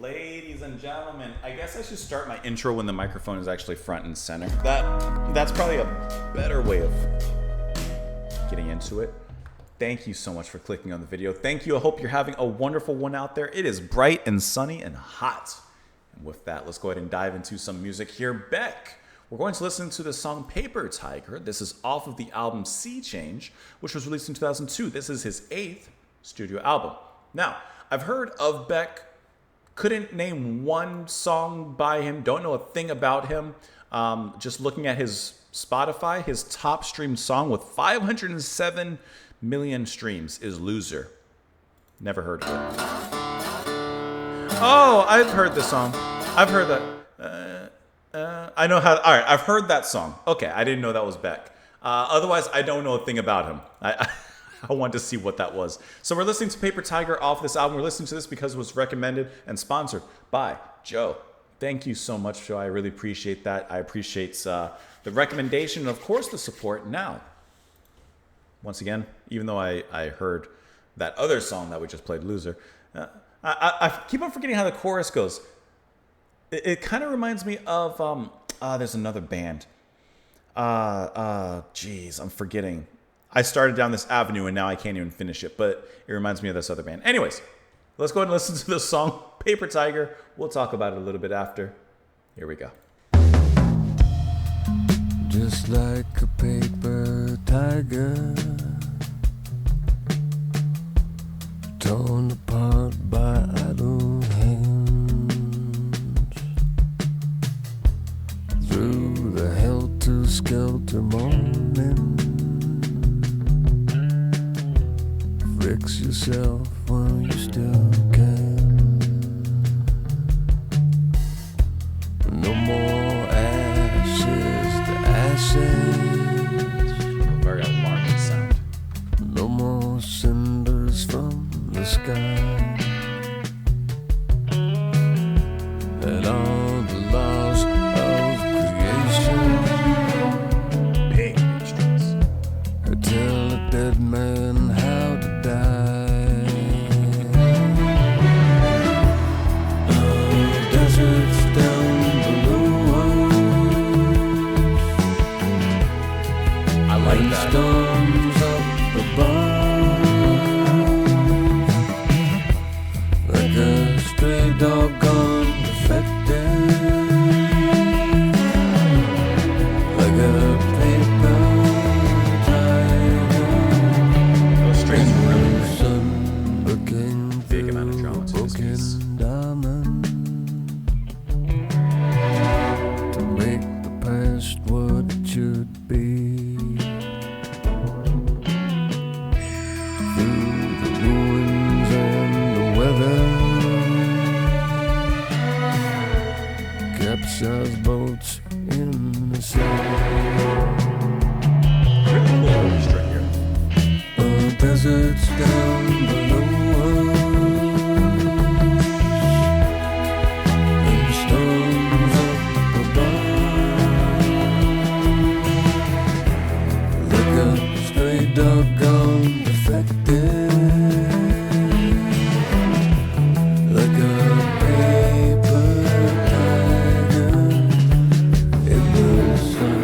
Ladies and gentlemen, I guess I should start my intro when the microphone is actually front and center. That's probably a better way of getting into it. Thank you so much for clicking on the video. Thank you. I hope you're having a wonderful one out there. It is bright and sunny and hot. And with that, let's go ahead and dive into some music here. Beck. We're going to listen to the song Paper Tiger. This is off of the album Sea Change, which was released in 2002. This is his 8th studio album. Now, I've heard of Beck. Couldn't name one song by him. Don't know a thing about him. Just looking at his Spotify, his top streamed song with 507 million streams is Loser. Never heard of it. Oh, I've heard this song. I've heard that. I know how. All right, I've heard that song. Okay, I didn't know that was Beck. Otherwise, I don't know a thing about him. I wanted to see what that was. So we're listening to Paper Tiger off this album. We're listening to this because it was recommended and sponsored by Joe. Thank you so much, Joe. I really appreciate that. I appreciate the recommendation and, of course, the support. Now, once again, even though I heard that other song that we just played, Loser, I keep on forgetting how the chorus goes. It kind of reminds me of, there's another band. Geez, I'm forgetting. I started down this avenue and now I can't even finish it, but it reminds me of this other band. Anyways, let's go ahead and listen to the song Paper Tiger. We'll talk about it a little bit after. Here we go. Just like a paper tiger, torn apart by idle hands, through the helter-skelter morning, fix yourself while you still can. No more ashes to ashes. Very alarming sound. No more cinders from the sky. And all the laws of creation, Big instruments. tell a dead man how to die. The deserts down below us, I like that. storms up above, like a stray dog gone defective, like a paper tiger. Those strings were really great. Sun looking Big amount of drama to this piece. diamond to make the past what it should be. Through the ruins and the weather, capsized boats in the sea. Really cool orchestra here. Deserts down below us, and storms up above, like a stray dog gone defective, like a paper tiger in the sun.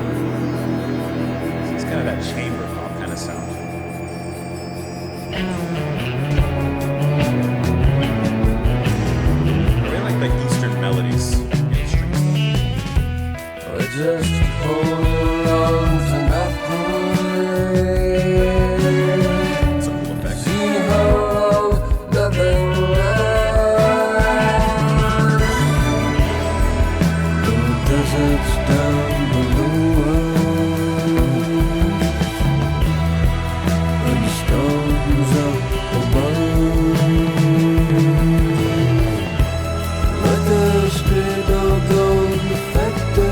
It's kind of that chamber pop kind of sound. I really like the Eastern melodies in the strings. I just hold on to nothing. Some cool effects. See how long nothing lasts. The deserts down below us, and storms up above, like a stray dog gone defective,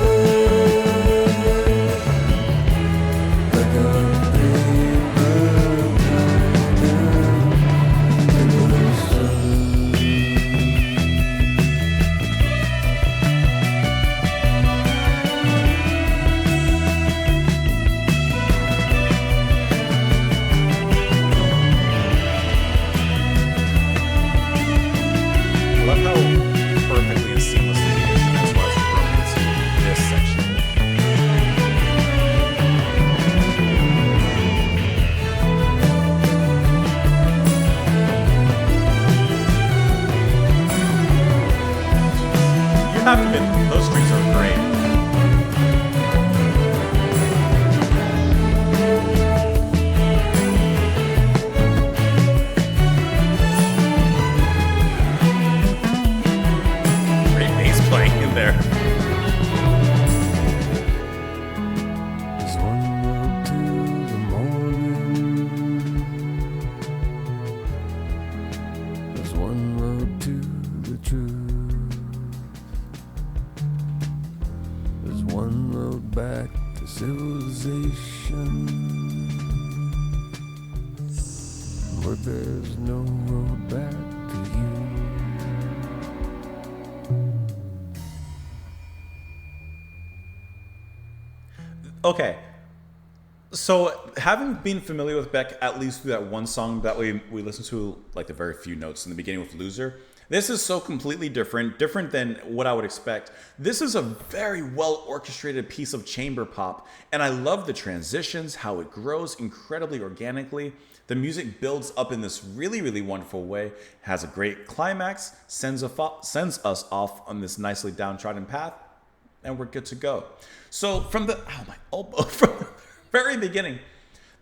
have to admit, those strings are great. Great bass playing in there. There's one road to the morning. There's one road to the truth. There's one road back to civilization. But there's no road back to you. Okay. So, having been familiar with Beck, at least through that one song that we listened to, like the very few notes in the beginning with Loser, this is so completely different than what I would expect. This is a very well orchestrated piece of chamber pop, and I love the transitions, how it grows incredibly organically. The music builds up in this really, really wonderful way, has a great climax, sends us off on this nicely downtrodden path, and we're good to go. So from the from the very beginning,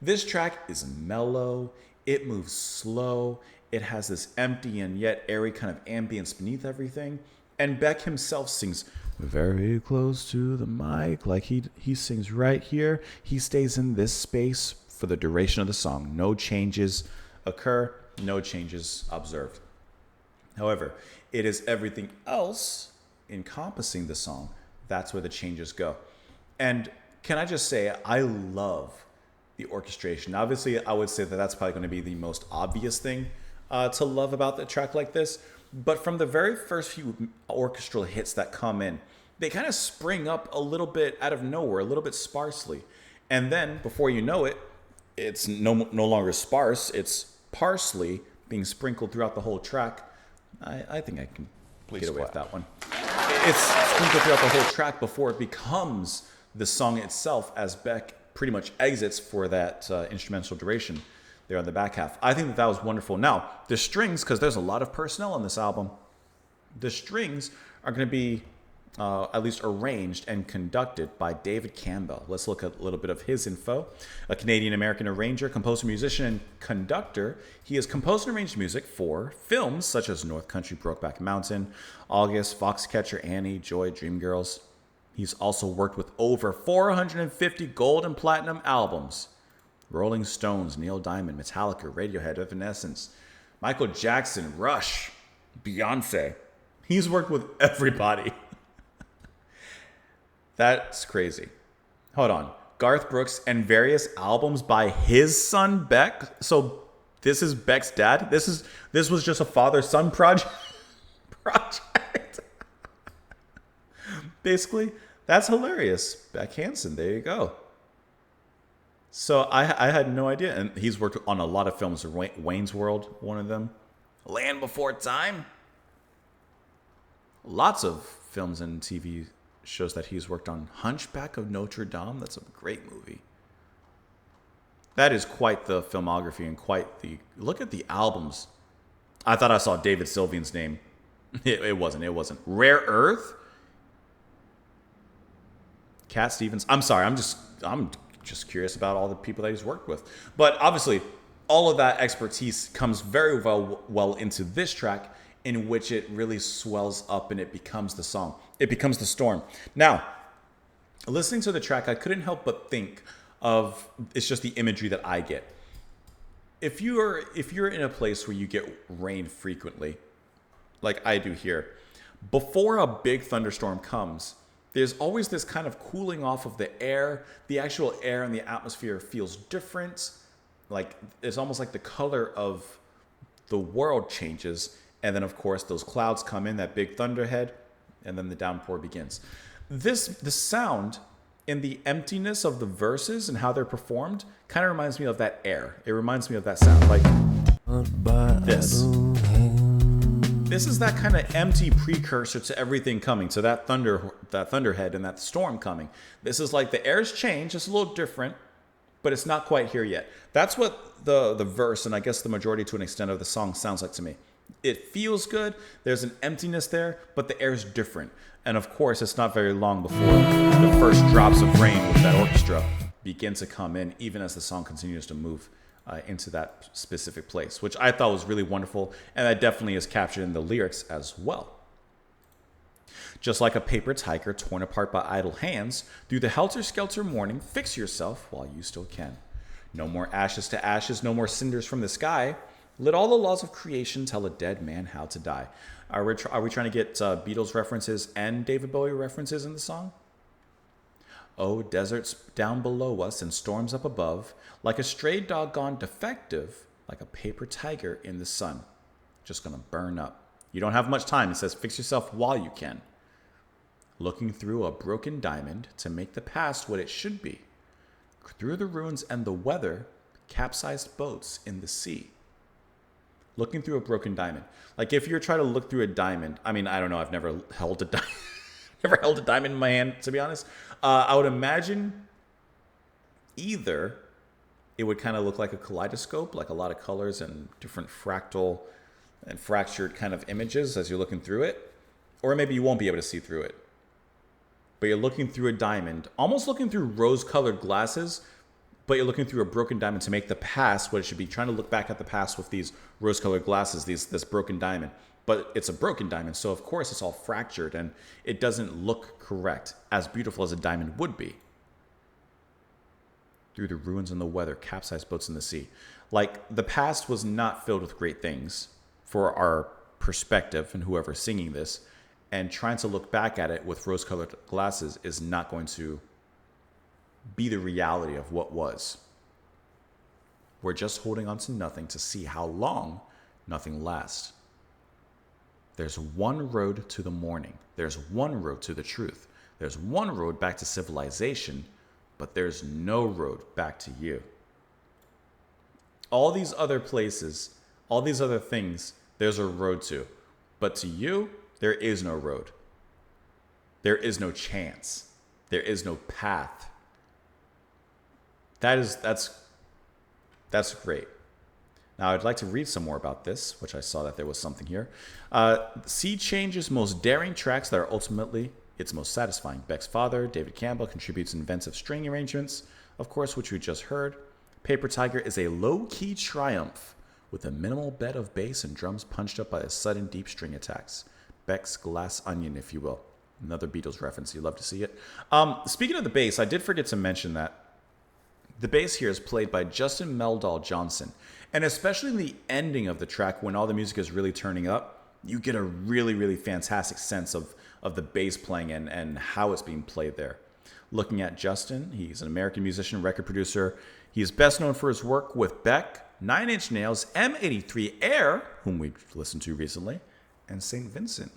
this track is mellow, it moves slow, it has this empty and yet airy kind of ambience beneath everything, and Beck himself sings very close to the mic, like he sings right here. He stays in this space for the duration of the song. No changes occur, no changes observed. However, it is everything else encompassing the song. That's where the changes go. And can I just say, I love the orchestration. Obviously, I would say that that's probably going to be the most obvious thing to love about the track like this. But from the very first few orchestral hits that come in, they kind of spring up a little bit out of nowhere, a little bit sparsely. And then, before you know it, it's no longer sparse, it's parsley being sprinkled throughout the whole track. I think I can get away with that one. It's sprinkled throughout the whole track before it becomes the song itself, as Beck pretty much exits for that instrumental duration there on the back half. I think that was wonderful. Now, the strings, because there's a lot of personnel on this album, the strings are going to be at least arranged and conducted by David Campbell. Let's look at a little bit of his info. A Canadian-American arranger, composer, musician, and conductor. He has composed and arranged music for films such as North Country, Brokeback Mountain, August, Foxcatcher, Annie, Joy, Dreamgirls. He's also worked with over 450 gold and platinum albums. Rolling Stones, Neil Diamond, Metallica, Radiohead, Evanescence, Michael Jackson, Rush, Beyonce. He's worked with everybody. That's crazy. Hold on. Garth Brooks and various albums by his son Beck. So this is Beck's dad. This was just a father-son project. Basically, that's hilarious. Beck Hansen. There you go. So I had no idea, and he's worked on a lot of films. Wayne's World, one of them. Land Before Time. Lots of films and TV shows that he's worked on. Hunchback of Notre Dame. That's a great movie. That is quite the filmography and quite the... Look at the albums. I thought I saw David Sylvian's name. It wasn't. Rare Earth. Cat Stevens. I'm sorry. I'm just curious about all the people that he's worked with. But obviously, all of that expertise comes very well into this track, in which it really swells up and it becomes the song. It becomes the storm. Now, listening to the track, I couldn't help but think of, it's just the imagery that I get. If you're in a place where you get rain frequently, like I do here, before a big thunderstorm comes, there's always this kind of cooling off of the air. The actual air and the atmosphere feels different. Like it's almost like the color of the world changes. And then, of course, those clouds come in, that big thunderhead, and then the downpour begins. The sound in the emptiness of the verses and how they're performed kind of reminds me of that air. It reminds me of that sound, like this. This is that kind of empty precursor to everything coming, to that thunderhead and that storm coming. This is like the air's changed, it's a little different, but it's not quite here yet. That's what the verse, and I guess the majority to an extent of the song sounds like to me. It feels good. There's an emptiness there, but the air is different. And of course, it's not very long before the first drops of rain with that orchestra begin to come in, even as the song continues to move into that specific place, which I thought was really wonderful. And that definitely is captured in the lyrics as well. Just like a paper tiger torn apart by idle hands, through the helter-skelter morning, fix yourself while you still can. No more ashes to ashes, no more cinders from the sky. Let all the laws of creation tell a dead man how to die. Are we trying to get Beatles references and David Bowie references in the song? Oh, deserts down below us and storms up above, like a stray dog gone defective, like a paper tiger in the sun. Just gonna burn up. You don't have much time. It says fix yourself while you can. Looking through a broken diamond to make the past what it should be. Through the ruins and the weather, capsized boats in the sea. Looking through a broken diamond. Like if you're trying to look through a diamond, I mean, I don't know, I've never held a diamond. Never held a diamond in my hand, to be honest. I would imagine either it would kind of look like a kaleidoscope, like a lot of colors and different fractal and fractured kind of images as you're looking through it. Or maybe you won't be able to see through it. But you're looking through a diamond, almost looking through rose-colored glasses, but you're looking through a broken diamond to make the past what it should be. Trying to look back at the past with these rose-colored glasses, this broken diamond. But it's a broken diamond, so of course it's all fractured and it doesn't look correct, as beautiful as a diamond would be. Through the ruins and the weather, capsized boats in the sea. Like, the past was not filled with great things for our perspective and whoever's singing this, and trying to look back at it with rose-colored glasses is not going to be the reality of what was. We're just holding on to nothing to see how long nothing lasts. There's one road to the morning. There's one road to the truth. There's one road back to civilization, but there's no road back to you. All these other places, all these other things, there's a road to. But to you, there is no road. There is no chance. There is no path. That's great. Now, I'd like to read some more about this, which I saw that there was something here. Sea Change's most daring tracks that are ultimately its most satisfying. Beck's father, David Campbell, contributes inventive string arrangements, of course, which we just heard. Paper Tiger is a low-key triumph with a minimal bed of bass and drums punched up by the sudden deep string attacks. Beck's Glass Onion, if you will. Another Beatles reference. You love to see it. Speaking of the bass, I did forget to mention that the bass here is played by Justin Meldal Johnson. And especially in the ending of the track, when all the music is really turning up, you get a really, really fantastic sense of the bass playing and how it's being played there. Looking at Justin, he's an American musician, record producer. He's best known for his work with Beck, Nine Inch Nails, M83 Air, whom we listened to recently, and St. Vincent,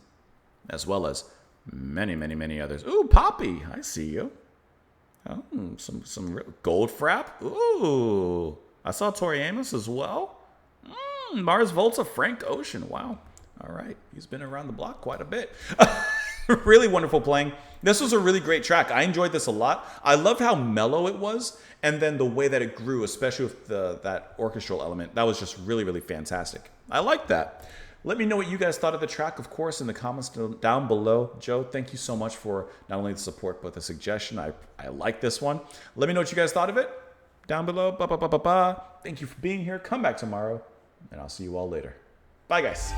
as well as many, many, many others. Ooh, Poppy, I see you. Oh, some Gold Frap. Ooh, I saw Tori Amos as well. Mars Volta, Frank Ocean. Wow. All right, he's been around the block quite a bit. Really wonderful playing. This was a really great track. I enjoyed this a lot. I loved how mellow it was, and then the way that it grew, especially with that orchestral element. That was just really, really fantastic. I like that. Let me know what you guys thought of the track, of course, in the comments down below. Joe, thank you so much for not only the support, but the suggestion. I like this one. Let me know what you guys thought of it down below. Thank you for being here. Come back tomorrow, and I'll see you all later. Bye, guys.